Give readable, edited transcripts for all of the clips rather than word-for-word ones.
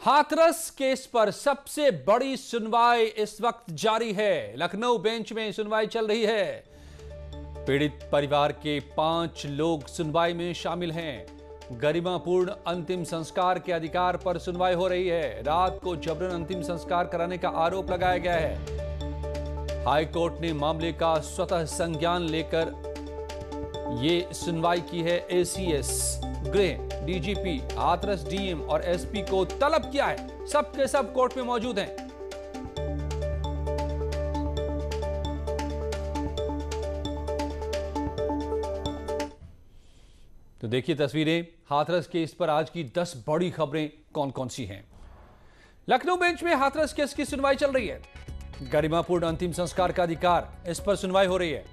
Hathras case पर सबसे बड़ी सुनवाई इस वक्त जारी है। लखनऊ बेंच में सुनवाई चल रही है। पीड़ित परिवार के 5 लोग सुनवाई में शामिल हैं। गरिमापूर्ण अंतिम संस्कार के अधिकार पर सुनवाई हो रही है। रात को जबरन अंतिम संस्कार कराने का आरोप लगाया गया है। हाईकोर्ट ने मामले का स्वतः संज्ञान लेकर ये सुनवाई की है। एसीएस गृह, डीजीपी, हाथरस डीएम और एसपी को तलब किया है। सबके सब कोर्ट में मौजूद हैं। तो देखिए तस्वीरें। हाथरस केस पर आज की 10 बड़ी खबरें कौन कौन सी हैं। लखनऊ बेंच में हाथरस केस की सुनवाई चल रही है। गरिमापूर्ण अंतिम संस्कार का अधिकार, इस पर सुनवाई हो रही है।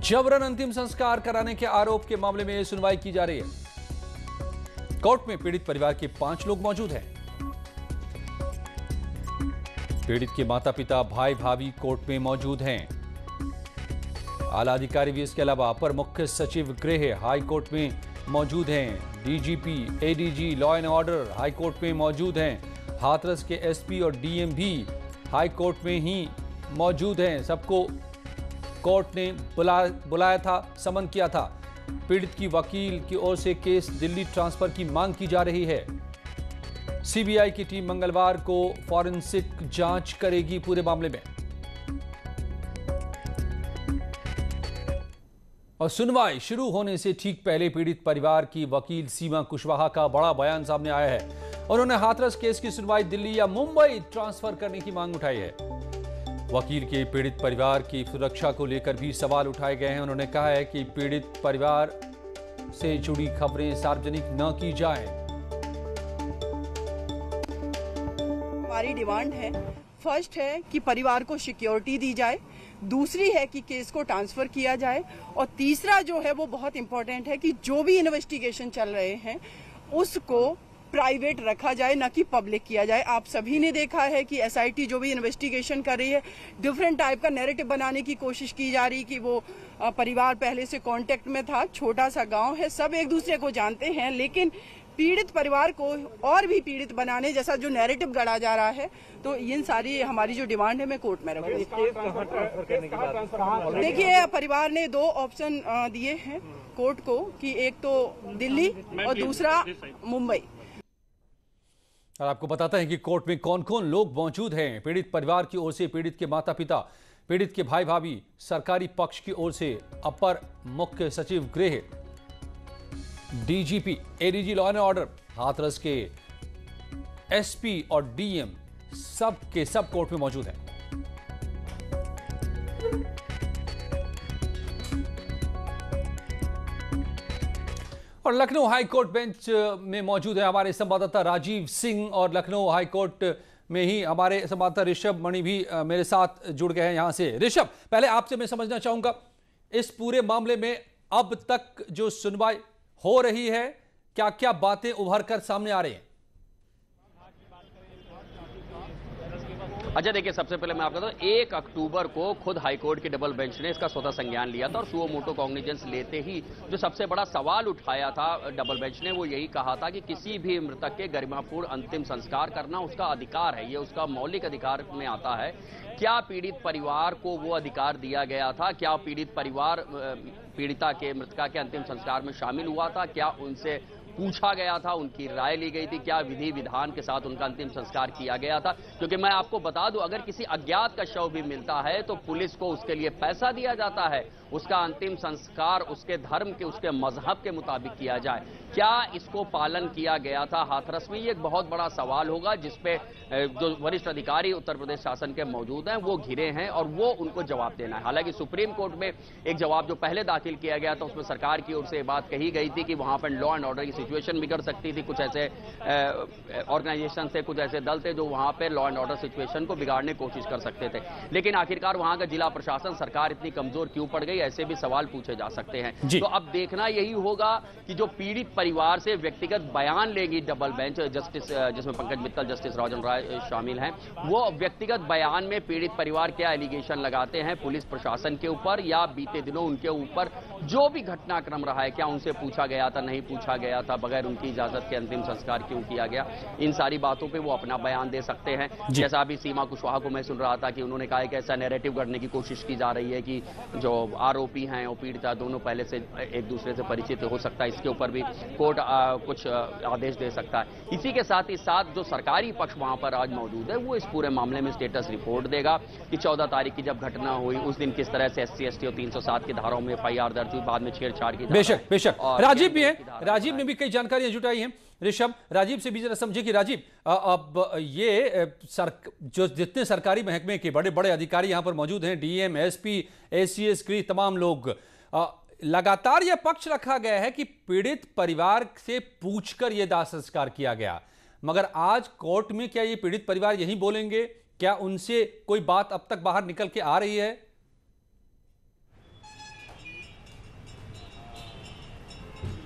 जबरन अंतिम संस्कार कराने के आरोप के मामले में सुनवाई की जा रही है। कोर्ट में पीड़ित परिवार के 5 लोग मौजूद हैं। पीड़ित के माता पिता, भाई भाभी कोर्ट में मौजूद हैं। आला अधिकारी भी इसके अलावा अपर मुख्य सचिव गृह हाईकोर्ट में मौजूद हैं। DGP, ADG, law and order high court में मौजूद हैं। हाथरस के एसपी और डीएम भी हाईकोर्ट में ही मौजूद हैं। सबको कोर्ट ने बुलाया था, समन किया था। पीड़ित की वकील की ओर से केस दिल्ली ट्रांसफर की मांग की जा रही है। सीबीआई की टीम मंगलवार को फॉरेंसिक जांच करेगी पूरे मामले में। और सुनवाई शुरू होने से ठीक पहले पीड़ित परिवार की वकील सीमा कुशवाहा का बड़ा बयान सामने आया है। उन्होंने हाथरस केस की सुनवाई दिल्ली या मुंबई ट्रांसफर करने की मांग उठाई है। वकील के पीड़ित परिवार की सुरक्षा को लेकर भी सवाल उठाए गए हैं। उन्होंने कहा है कि पीड़ित परिवार से जुड़ी खबरें सार्वजनिक न की जाएं। हमारी डिमांड है, फर्स्ट है कि परिवार को सिक्योरिटी दी जाए, दूसरी है कि केस को ट्रांसफर किया जाए, और तीसरा जो है वो बहुत इंपॉर्टेंट है कि जो भी इन्वेस्टिगेशन चल रहे हैं उसको प्राइवेट रखा जाए, ना कि पब्लिक किया जाए। आप सभी ने देखा है कि एसआईटी जो भी इन्वेस्टिगेशन कर रही है, डिफरेंट टाइप का नैरेटिव बनाने की कोशिश की जा रही कि वो परिवार पहले से कांटेक्ट में था, छोटा सा गांव है, सब एक दूसरे को जानते हैं, लेकिन पीड़ित परिवार को और भी पीड़ित बनाने जैसा जो नैरेटिव गढ़ा जा रहा है। तो इन सारी हमारी जो डिमांड है मैं कोर्ट में रखूंगी। देखिए, परिवार ने 2 ऑप्शन दिए हैं कोर्ट को कि एक तो दिल्ली और दूसरा मुंबई। और आपको बताते हैं कि कोर्ट में कौन कौन लोग मौजूद हैं। पीड़ित परिवार की ओर से पीड़ित के माता पिता, पीड़ित के भाई भाभी, सरकारी पक्ष की ओर से अपर मुख्य सचिव गृह, DGP, ADG, law and order, Hathras के एसपी और डीएम, सब के सब कोर्ट में मौजूद हैं। और लखनऊ हाईकोर्ट बेंच में मौजूद है हमारे संवाददाता राजीव सिंह, और लखनऊ हाईकोर्ट में ही हमारे संवाददाता ऋषभ मणि भी मेरे साथ जुड़ गए हैं यहां से। ऋषभ, पहले आपसे मैं समझना चाहूंगा, इस पूरे मामले में अब तक जो सुनवाई हो रही है, क्या क्या बातें उभर कर सामने आ रही हैं? अच्छा, देखिए, सबसे पहले मैं आपको बताऊं, 1 अक्टूबर को खुद हाईकोर्ट की डबल बेंच ने इसका स्वतः संज्ञान लिया था, और सुओ मोटो कॉग्निजेंस लेते ही जो सबसे बड़ा सवाल उठाया था डबल बेंच ने, वो यही कहा था कि किसी भी मृतक के गरिमापूर्ण अंतिम संस्कार करना उसका अधिकार है, ये उसका मौलिक अधिकार में आता है। क्या पीड़ित परिवार को वो अधिकार दिया गया था? क्या पीड़ित परिवार पीड़िता के, मृतका के अंतिम संस्कार में शामिल हुआ था? क्या उनसे पूछा गया था, उनकी राय ली गई थी? क्या विधि विधान के साथ उनका अंतिम संस्कार किया गया था? क्योंकि मैं आपको बता दूं, अगर किसी अज्ञात का शव भी मिलता है तो पुलिस को उसके लिए पैसा दिया जाता है, उसका अंतिम संस्कार उसके धर्म के, उसके मजहब के मुताबिक किया जाए। क्या इसको पालन किया गया था हाथरस में? ये एक बहुत बड़ा सवाल होगा, जिसपे जो वरिष्ठ अधिकारी उत्तर प्रदेश शासन के मौजूद हैं वो घिरे हैं, और वो उनको जवाब देना है। हालांकि सुप्रीम कोर्ट में एक जवाब जो पहले दाखिल किया गया था, उसमें सरकार की ओर से बात कही गई थी कि वहां पर लॉ एंड ऑर्डर की सिचुएशन बिगड़ सकती थी। कुछ ऐसे ऑर्गेनाइजेशन थे, कुछ ऐसे दल थे जो वहां पर लॉ एंड ऑर्डर सिचुएशन को बिगाड़ने की कोशिश कर सकते थे। लेकिन आखिरकार वहां का जिला प्रशासन, सरकार इतनी कमजोर क्यों पड़ गई, ऐसे भी सवाल पूछे जा सकते हैं। तो अब देखना यही होगा कि जो पीड़ित परिवार से व्यक्तिगत बयान लेगी डबल बेंच, जस्टिस जिसमें पंकज मित्तल, जस्टिस राजन राय शामिल हैं, वो व्यक्तिगत बयान में पीड़ित परिवार क्या एलिगेशन लगाते हैं पुलिस प्रशासन के ऊपर, या बीते दिनों उनके ऊपर जो भी घटनाक्रम रहा है, क्या उनसे पूछा गया था, नहीं पूछा गया था, बगैर उनकी इजाजत के अंतिम संस्कार क्यों किया गया, इन सारी बातों पे वो अपना बयान दे सकते हैं। जैसा अभी सीमा कुशवाहा को मैं सुन रहा था कि उन्होंने कहा है कि ऐसा नैरेटिव गढ़ने की कोशिश की जा रही है कि जो आरोपी हैं और पीड़िता दोनों पहले से एक दूसरे से परिचित हो सकता है, इसके ऊपर भी कोर्ट कुछ आदेश दे सकता है। इसी के साथ ही साथ जो सरकारी पक्ष वहां पर आज मौजूद है वो इस पूरे मामले में स्टेटस रिपोर्ट देगा कि 14 तारीख की जब घटना हुई उस दिन किस तरह से SC ST और 307 की धाराओं में FIR दर्ज हुई, बाद में छेड़छाड़ की। बेशक बेशक राजीव भी है, राजीव ने भी कई जानकारियां जुटाई हैं। ऋषभ, राजीव से भी जरा समझे कि राजीव, अब ये जो जितने सरकारी महकमे के बड़े बड़े अधिकारी यहां पर मौजूद हैं, DM, SP, ACS, गृह, तमाम लोग, लगातार यह पक्ष रखा गया है कि पीड़ित परिवार से पूछकर यह दाह संस्कार किया गया, मगर आज कोर्ट में क्या ये पीड़ित परिवार यही बोलेंगे? क्या उनसे कोई बात अब तक बाहर निकल के आ रही है?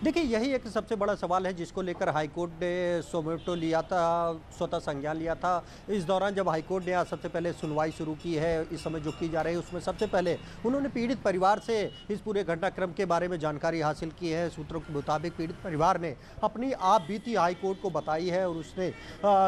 देखिए, यही एक सबसे बड़ा सवाल है जिसको लेकर हाईकोर्ट ने सोमोटो लिया था, स्वतः संज्ञान लिया था। इस दौरान जब हाईकोर्ट ने आज सबसे पहले सुनवाई शुरू की है, इस समय जो की जा रही है उसमें सबसे पहले उन्होंने पीड़ित परिवार से इस पूरे घटनाक्रम के बारे में जानकारी हासिल की है। सूत्रों के मुताबिक पीड़ित परिवार ने अपनी आप बीती हाईकोर्ट को बताई है और उसने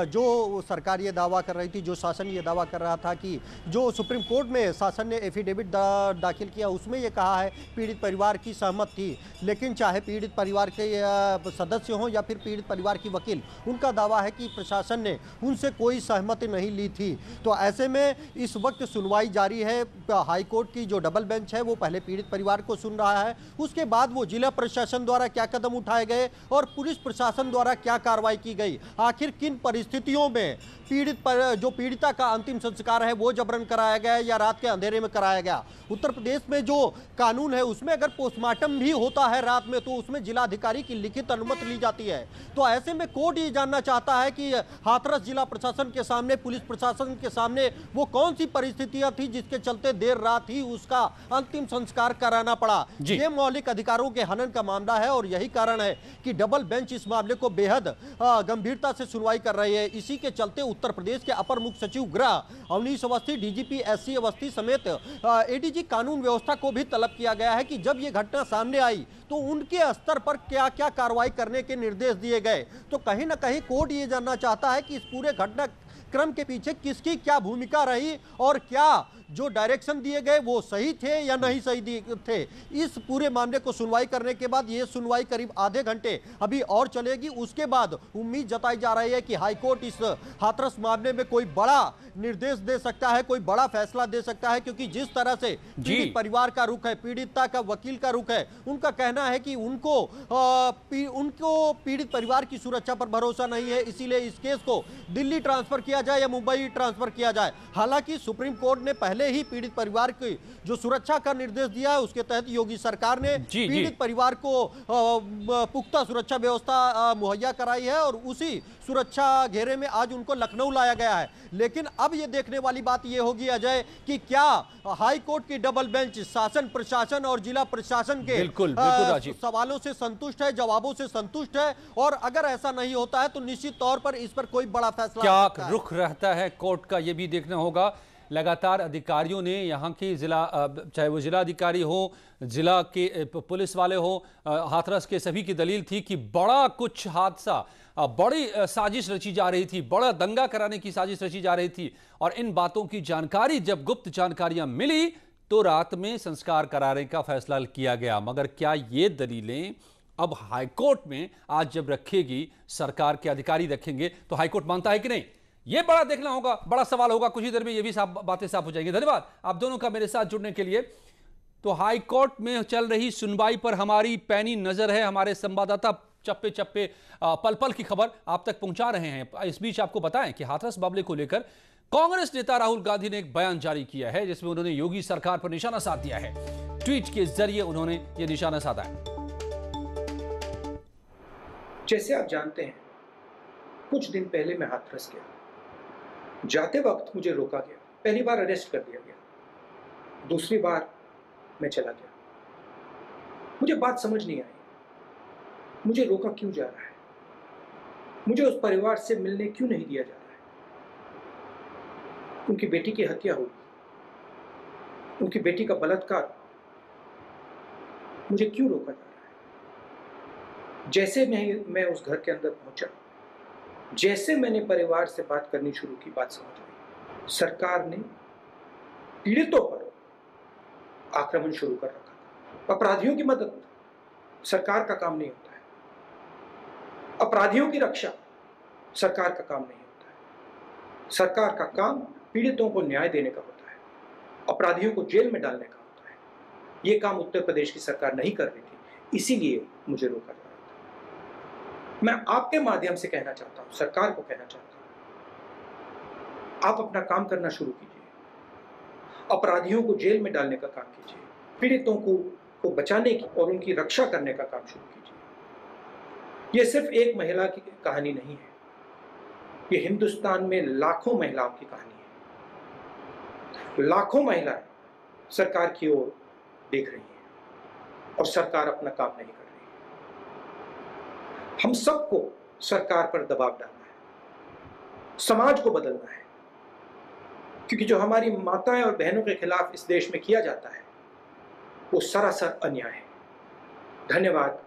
जो सरकार ये दावा कर रही थी, जो शासन ये दावा कर रहा था कि जो सुप्रीम कोर्ट में शासन ने एफिडेविट दाखिल किया उसमें ये कहा है पीड़ित परिवार की सहमत थी, लेकिन चाहे पीड़ित परिवार के सदस्य हों या फिर पीड़ित परिवार की वकील, उनका दावा है कि प्रशासन ने उनसे कोई सहमति नहीं ली थी। तो ऐसे में इस वक्त सुनवाई जारी है। हाईकोर्ट की जो डबल बेंच है वो पहले पीड़ित परिवार को सुन रहा है, उसके बाद वो जिला प्रशासन द्वारा क्या कदम उठाए गए और पुलिस प्रशासन द्वारा क्या कार्रवाई की गई, आखिर किन परिस्थितियों में जो पीड़िता का अंतिम संस्कार है वो जबरन कराया गया या रात के अंधेरे में कराया गया। उत्तर प्रदेश में जो कानून है उसमें अगर पोस्टमार्टम भी होता है रात में तो उसमें जिलाधिकारी की लिखित अनुमति ली जाती है। तो ऐसे में कोर्ट ये जानना चाहता है कि हाथरस जिला प्रशासन के सामने, पुलिस प्रशासन के सामने वो कौन सी परिस्थितियां थी जिसके चलते देर रात ही उसका अंतिम संस्कार कराना पड़ा। ये मौलिक अधिकारों के हनन का मामला है और यही कारण है कि डबल बेंच इस मामले को बेहद गंभीरता से सुनवाई कर रही है। इसी के चलते उत्तर प्रदेश के अपर मुख्य सचिव गृह अवनीश अवस्थी, DGP SC अवस्थी समेत ADG कानून व्यवस्था को भी तलब किया गया है कि जब ये घटना सामने आई तो उनके स्तर पर क्या क्या कार्रवाई करने के निर्देश दिए गए। तो कहीं ना कहीं कोर्ट ये जानना चाहता है कि इस पूरे घटनाक्रम के पीछे किसकी क्या भूमिका रही और क्या जो डायरेक्शन दिए गए वो सही थे या नहीं सही थे। इस पूरे मामले को सुनवाई करने के बाद ये सुनवाई करीब आधे घंटे अभी और चलेगी। उसके बाद उम्मीद जताई जा रही है कि हाईकोर्ट इस हाथरस मामले में कोई बड़ा निर्देश दे सकता है, कोई बड़ा फैसला दे सकता है, क्योंकि जिस तरह से पीड़ित परिवार का रुख है, पीड़िता का वकील का रुख है, उनका कहना है कि उनको पीड़ित परिवार की सुरक्षा पर भरोसा नहीं है, इसीलिए इस केस को दिल्ली ट्रांसफर किया जाए या मुंबई ट्रांसफर किया जाए। हालांकि सुप्रीम कोर्ट ने पहले ही पीड़ित परिवार की जो सुरक्षा का निर्देश दिया है उसके तहत योगी सरकार ने पीड़ित परिवार को पुख्ता सुरक्षा व्यवस्था मुहैया कराई है और उसी सुरक्षा घेरे में आज उनको लखनऊ लाया गया है। लेकिन अब ये देखने वाली बात ये होगी अजय कि क्या हाई कोर्ट की डबल बेंच शासन, प्रशासन और जिला प्रशासन के बिल्कुल सवालों से संतुष्ट है, जवाबों से संतुष्ट है, और अगर ऐसा नहीं होता है तो निश्चित तौर पर इस पर कोई बड़ा फैसला क्या रुख रहता है कोर्ट का, ये भी देखना होगा। लगातार अधिकारियों ने यहाँ की चाहे वो जिला अधिकारी हो, जिला के पुलिस वाले हो, हाथरस के सभी की दलील थी कि बड़ा कुछ हादसा, बड़ी साजिश रची जा रही थी, बड़ा दंगा कराने की साजिश रची जा रही थी। और इन बातों की जानकारी जब गुप्त जानकारियां मिली तो रात में संस्कार कराने का फैसला किया गया। मगर क्या ये दलीलें अब हाईकोर्ट में आज जब रखेगी, सरकार के अधिकारी रखेंगे, तो हाईकोर्ट मानता है कि नहीं, ये बड़ा देखना होगा, बड़ा सवाल होगा। कुछ ही देर में ये भी बातें साफ हो जाएंगी। धन्यवाद आप दोनों का मेरे साथ जुड़ने के लिए। तो हाईकोर्ट में चल रही सुनवाई पर हमारी पैनी नजर है। हमारे संवाददाता चप्पे चप्पे पल पल की खबर आप तक पहुंचा रहे हैं। इस बीच आपको बताएं कि हाथरस मामले को लेकर कांग्रेस नेता राहुल गांधी ने एक बयान जारी किया है जिसमें उन्होंने योगी सरकार पर निशाना साध दिया है। ट्वीट के जरिए उन्होंने यह निशाना साधा है। जैसे आप जानते हैं, कुछ दिन पहले मैं हाथरस गया। जाते वक्त मुझे रोका गया। पहली बार अरेस्ट कर दिया गया, दूसरी बार मैं चला गया। मुझे बात समझ नहीं आई, मुझे रोका क्यों जा रहा है, मुझे उस परिवार से मिलने क्यों नहीं दिया जा रहा है। उनकी बेटी की हत्या हुई, उनकी बेटी का बलात्कार, मुझे क्यों रोका जा रहा है? जैसे मैं उस घर के अंदर पहुंचा, जैसे मैंने परिवार से बात करनी शुरू की, बात समझ आई। सरकार ने पीड़ितों पर आक्रमण शुरू कर रखा था। अपराधियों की मदद सरकार का काम नहीं होता है, अपराधियों की रक्षा सरकार का काम नहीं होता है। सरकार का काम पीड़ितों को न्याय देने का होता है, अपराधियों को जेल में डालने का होता है। ये काम उत्तर प्रदेश की सरकार नहीं कर रही थी, इसीलिए मुझे रोका जा रहा था। मैं आपके माध्यम से कहना चाहता हूं, सरकार को कहना चाहता हूं, आप अपना काम करना शुरू कीजिए, अपराधियों को जेल में डालने का काम कीजिए, पीड़ितों को बचाने की और उनकी रक्षा करने का काम शुरू कीजिए। यह सिर्फ एक महिला की कहानी नहीं है, ये हिंदुस्तान में लाखों महिलाओं की कहानी है। लाखों महिलाएं सरकार की ओर देख रही हैं और सरकार अपना काम नहीं कर रही है। हम सबको सरकार पर दबाव डालना है, समाज को बदलना है, क्योंकि जो हमारी माताएं और बहनों के खिलाफ इस देश में किया जाता है वो सरासर अन्याय है। धन्यवाद।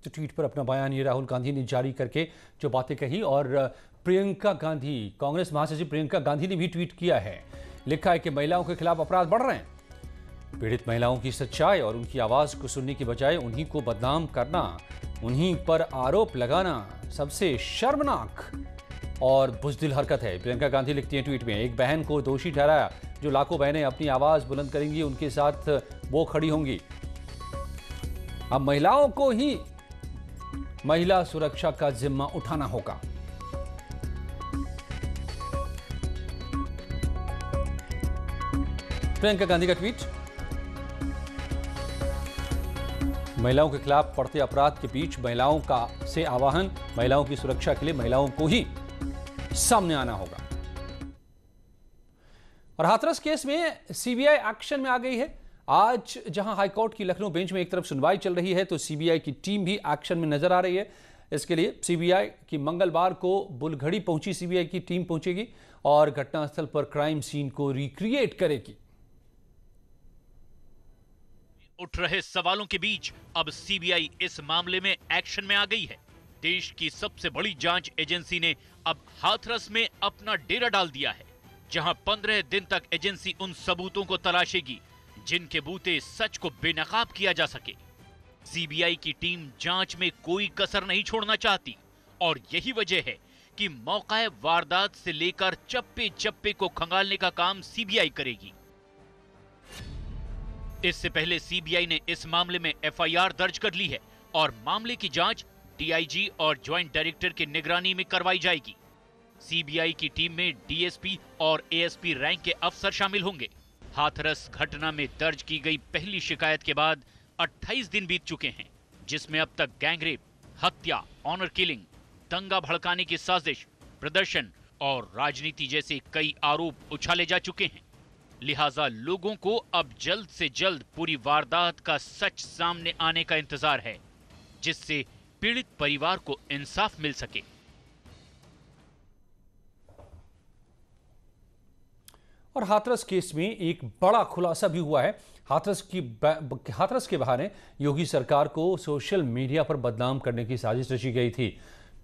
तो ट्वीट पर अपना बयान ये राहुल गांधी ने जारी करके जो बातें कही, और प्रियंका गांधी, कांग्रेस महासचिव प्रियंका गांधी ने भी ट्वीट किया है। लिखा है कि महिलाओं के खिलाफ अपराध बढ़ रहे हैं। पीड़ित महिलाओं की सच्चाई और उनकी आवाज को सुनने की बजाय उन्हीं को बदनाम करना, उन्हीं पर आरोप लगाना सबसे शर्मनाक और बुज़दिल हरकत है। प्रियंका गांधी लिखती हैं ट्वीट में, एक बहन को दोषी ठहराया, जो लाखों बहनें अपनी आवाज बुलंद करेंगी उनके साथ वो खड़ी होंगी। अब महिलाओं को ही महिला सुरक्षा का जिम्मा उठाना होगा। प्रियंका गांधी का ट्वीट। महिलाओं के खिलाफ बढ़ते अपराध के बीच महिलाओं का से आह्वान, महिलाओं की सुरक्षा के लिए महिलाओं को ही सामने आना होगा। और हाथरस केस में सीबीआई एक्शन में आ गई है। आज जहां हाईकोर्ट की लखनऊ बेंच में एक तरफ सुनवाई चल रही है, तो सीबीआई की टीम भी एक्शन में नजर आ रही है। इसके लिए सीबीआई की मंगलवार को बुलगढ़ी पहुंची सीबीआई की टीम पहुंचेगी और घटनास्थल पर क्राइम सीन को रिक्रिएट करेगी। उठ रहे सवालों के बीच अब सीबीआई इस मामले में एक्शन में आ गई है। देश की सबसे बड़ी जांच एजेंसी ने अब हाथरस में अपना डेरा डाल दिया है, जहां 15 दिन तक एजेंसी उन सबूतों को तलाशेगी जिनके बूते सच को बेनकाब किया जा सके। सीबीआई की टीम जांच में कोई कसर नहीं छोड़ना चाहती और यही वजह है कि मौका वारदात से लेकर चप्पे चप्पे को खंगालने का काम सीबीआई करेगी। इससे पहले सीबीआई ने इस मामले में एफआईआर दर्ज कर ली है और मामले की जांच डीआईजी और ज्वाइंट डायरेक्टर की निगरानी में करवाई जाएगी। सीबीआई की टीम में डीएसपी और एएसपी रैंक के अफसर शामिल होंगे। हाथरस घटना में दर्ज की गई पहली शिकायत के बाद 28 दिन बीत चुके हैं, जिसमें अब तक गैंगरेप, हत्या, ऑनर किलिंग, दंगा भड़काने की साजिश, प्रदर्शन और राजनीति जैसे कई आरोप उछाले जा चुके हैं। लिहाजा लोगों को अब जल्द से जल्द पूरी वारदात का सच सामने आने का इंतजार है, जिससे पीड़ित परिवार को इंसाफ मिल सके। और हाथरस केस में एक बड़ा खुलासा भी हुआ है। हाथरस के बहाने योगी सरकार को सोशल मीडिया पर बदनाम करने की साजिश रची गई थी।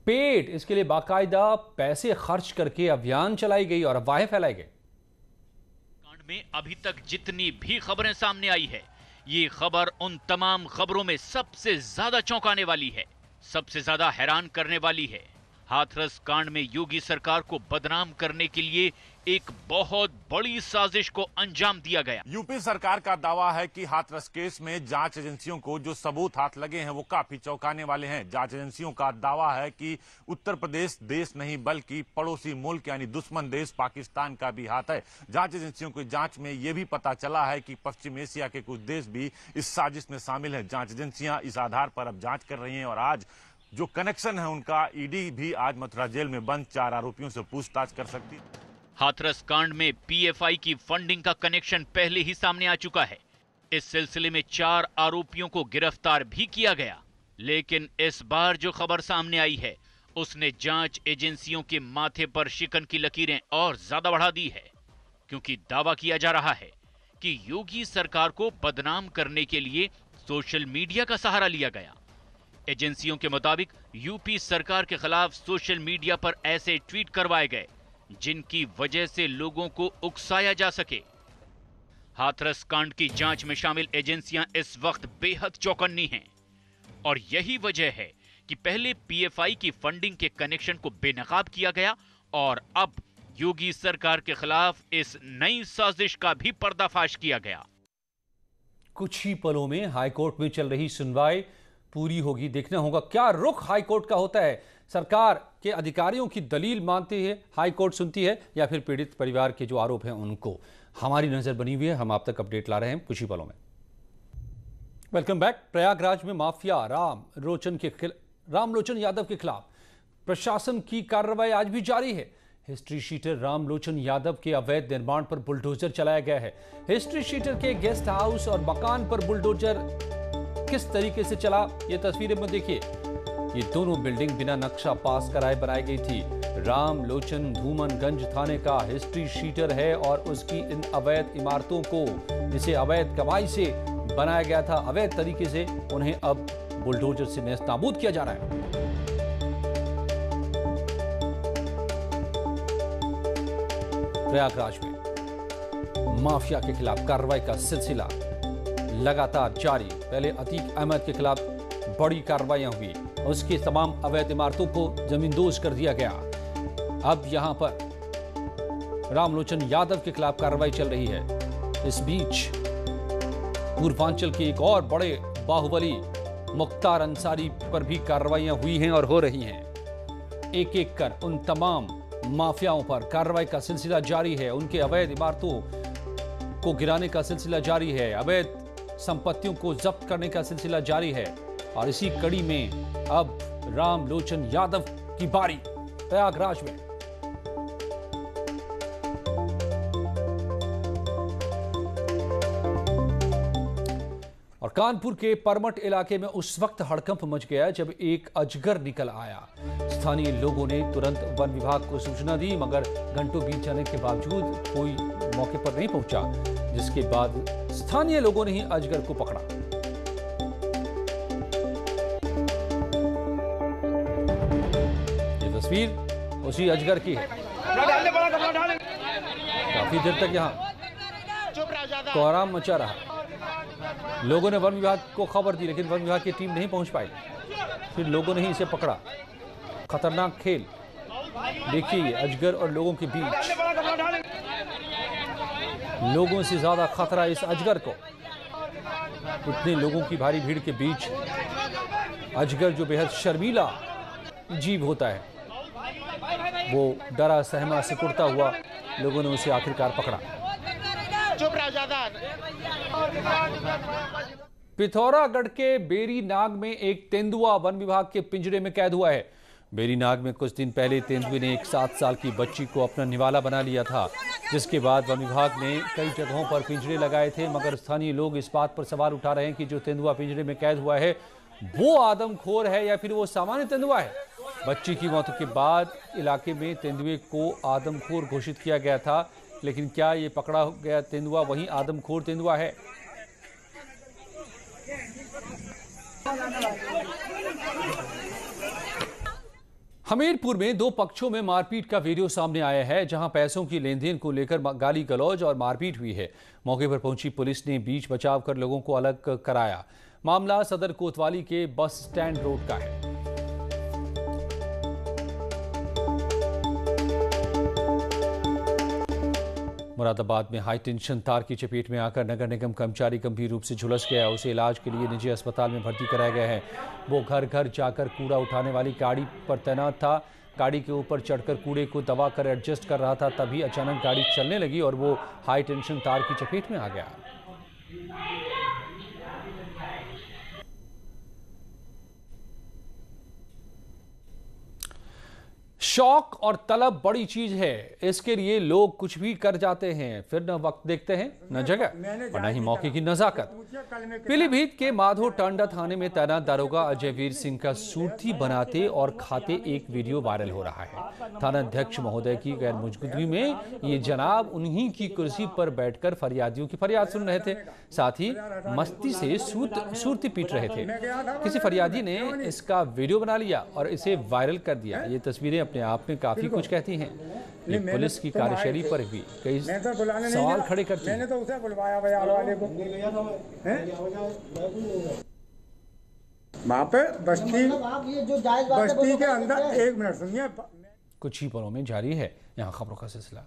पेड इसके लिए बाकायदा पैसे खर्च करके अभियान चलाई गई और अफवाहें फैलाई गई। कांड में अभी तक जितनी भी खबरें सामने आई है, ये खबर उन तमाम खबरों में सबसे ज्यादा चौंकाने वाली है, सबसे ज्यादा हैरान करने वाली है। हाथरस कांड में योगी सरकार को बदनाम करने के लिए एक बहुत बड़ी साजिश को अंजाम दिया गया। यूपी सरकार का दावा है कि हाथरस केस में जांच एजेंसियों को जो सबूत हाथ लगे हैं वो काफी चौंकाने वाले हैं। जांच एजेंसियों का दावा है कि उत्तर प्रदेश देश नहीं बल्कि पड़ोसी मुल्क यानी दुश्मन देश पाकिस्तान का भी हाथ है। जांच एजेंसियों की जांच में यह भी पता चला है कि पश्चिम एशिया के कुछ देश भी इस साजिश में शामिल है। जांच एजेंसियां इस आधार पर अब जांच कर रही हैं और आज जो कनेक्शन है उनका ईडी भी आज मथुरा जेल में बंद 4 आरोपियों से पूछताछ कर सकती है। हाथरस कांड में पीएफआई की फंडिंग का कनेक्शन पहले ही सामने आ चुका है। इस सिलसिले में 4 आरोपियों को गिरफ्तार भी किया गया, लेकिन इस बार जो खबर सामने आई है उसने जांच एजेंसियों के माथे पर शिकन की लकीरें और ज्यादा बढ़ा दी है, क्योंकि दावा किया जा रहा है कि योगी सरकार को बदनाम करने के लिए सोशल मीडिया का सहारा लिया गया। एजेंसियों के मुताबिक यूपी सरकार के खिलाफ सोशल मीडिया पर ऐसे ट्वीट करवाए गए जिनकी वजह से लोगों को उकसाया जा सके। हाथरस कांड की जांच में शामिल एजेंसियां इस वक्त बेहद चौकन्नी हैं और यही वजह है कि पहले पीएफआई की फंडिंग के कनेक्शन को बेनकाब किया गया और अब योगी सरकार के खिलाफ इस नई साजिश का भी पर्दाफाश किया गया। कुछ ही पलों में हाईकोर्ट में चल रही सुनवाई पूरी होगी। देखना होगा क्या रुख हाईकोर्ट का होता है। सरकार के अधिकारियों की दलील मानती है, हाईकोर्ट सुनती है, या फिर पीड़ित परिवार के जो आरोप हैं उनको। हमारी नजर बनी हुई है, हम आप तक अपडेट ला रहे हैं कुछ ही पलों में। Welcome back. प्रयागराज में माफिया रामलोचन यादव के खिलाफ प्रशासन की कार्रवाई आज भी जारी है। हिस्ट्री शीटर रामलोचन यादव के अवैध निर्माण पर बुलडोजर चलाया गया है। हिस्ट्री शीटर के गेस्ट हाउस और मकान पर बुलडोजर किस तरीके से चला, ये तस्वीरें में देखिए। ये दोनों बिल्डिंग बिना नक्शा पास कराए बनाई गई थी। रामलोचन धूमनगंज थाने का हिस्ट्री शीटर है और उसकी इन अवैध इमारतों को, जिसे अवैध कमाई से बनाया गया था, अवैध तरीके से, उन्हें अब बुलडोजर से नेस्तनाबूद किया जा रहा है। प्रयागराज में माफिया के खिलाफ कार्रवाई का सिलसिला लगातार जारी। पहले अतीक अहमद के खिलाफ बड़ी कार्रवाइयां हुई, उसकी तमाम अवैध इमारतों को जमींदोज कर दिया गया। अब यहां पर रामलोचन यादव के खिलाफ कार्रवाई चल रही है। इस बीच पूर्वांचल के एक और बड़े बाहुबली मुख्तार अंसारी पर भी कार्रवाइयां हुई हैं और हो रही हैं। एक एक कर उन तमाम माफियाओं पर कार्रवाई का सिलसिला जारी है। उनके अवैध इमारतों को गिराने का सिलसिला जारी है। अवैध संपत्तियों को जब्त करने का सिलसिला जारी है। और इसी कड़ी में अब रामलोचन यादव की बारी प्रयागराज में। और कानपुर के परमट इलाके में उस वक्त हड़कंप मच गया जब एक अजगर निकल आया। स्थानीय लोगों ने तुरंत वन विभाग को सूचना दी, मगर घंटों बीत जाने के बावजूद कोई मौके पर नहीं पहुंचा, जिसके बाद स्थानीय लोगों ने ही अजगर को पकड़ा। ये तस्वीर उसी अजगर की है। काफी देर तक यहाँ कोहराम मचा रहा। लोगों ने वन विभाग को खबर दी, लेकिन वन विभाग की टीम नहीं पहुंच पाई। फिर लोगों ने ही इसे पकड़ा। खतरनाक खेल देखिए, अजगर और लोगों के बीच। लोगों से ज्यादा खतरा इस अजगर को। इतने लोगों की भारी भीड़ के बीच अजगर, जो बेहद शर्मीला जीव होता है, वो डरा सहमा सिकुड़ता हुआ लोगों ने उसे आखिरकार पकड़ा। पिथौरागढ़ के बेरी नाग में एक तेंदुआ वन विभाग के पिंजरे में कैद हुआ है। बेरी नाग में कुछ दिन पहले तेंदुए ने एक 7 साल की बच्ची को अपना निवाला बना लिया था, जिसके बाद वन विभाग ने कई जगहों पर पिंजरे लगाए थे। मगर स्थानीय लोग इस बात पर सवाल उठा रहे हैं कि जो तेंदुआ पिंजरे में कैद हुआ है वो आदमखोर है या फिर वो सामान्य तेंदुआ है। बच्ची की मौत के बाद इलाके में तेंदुए को आदमखोर घोषित किया गया था, लेकिन क्या ये पकड़ा गया तेंदुआ वही आदमखोर तेंदुआ है? हमीरपुर में 2 पक्षों में मारपीट का वीडियो सामने आया है, जहां पैसों की लेन देन को लेकर गाली गलौज और मारपीट हुई है। मौके पर पहुंची पुलिस ने बीच बचाव कर लोगों को अलग कराया। मामला सदर कोतवाली के बस स्टैंड रोड का है। मुरादाबाद में हाई टेंशन तार की चपेट में आकर नगर निगम कर्मचारी गंभीर रूप से झुलस गया। उसे इलाज के लिए निजी अस्पताल में भर्ती कराया गया है। वो घर घर जाकर कूड़ा उठाने वाली गाड़ी पर तैनात था। गाड़ी के ऊपर चढ़कर कूड़े को दबाकर एडजस्ट कर रहा था, तभी अचानक गाड़ी चलने लगी और वो हाई टेंशन तार की चपेट में आ गया। शौक और तलब बड़ी चीज है, इसके लिए लोग कुछ भी कर जाते हैं, फिर न वक्त देखते हैं, न जगह और न ही मौके की नजाकत। पीलीभीत के माधो टांडा थाने में तैनात दारोगा अजय वीर सिंह का सूर्थी बनाते और खाते एक वीडियो वायरल हो रहा है। थाना अध्यक्ष महोदय की गैर मौजूदगी में ये जनाब उन्हीं की कुर्सी पर बैठकर फरियादियों की फरियाद सुन रहे थे, साथ ही मस्ती से सूरती पीट रहे थे। किसी फरियादी ने इसका वीडियो बना लिया और इसे वायरल कर दिया। ये तस्वीरें अपने आप में काफी कुछ कहती हैं। ये पुलिस की कार्यशैली पर भी कई सवाल खड़े करती है। मैंने तो उसे बुलवाया बाजार वाले को, वहाँ पे बस्ती के अंदर। 1 मिनट सुनिए, कुछ ही पलों में जारी है यहाँ खबरों का सिलसिला।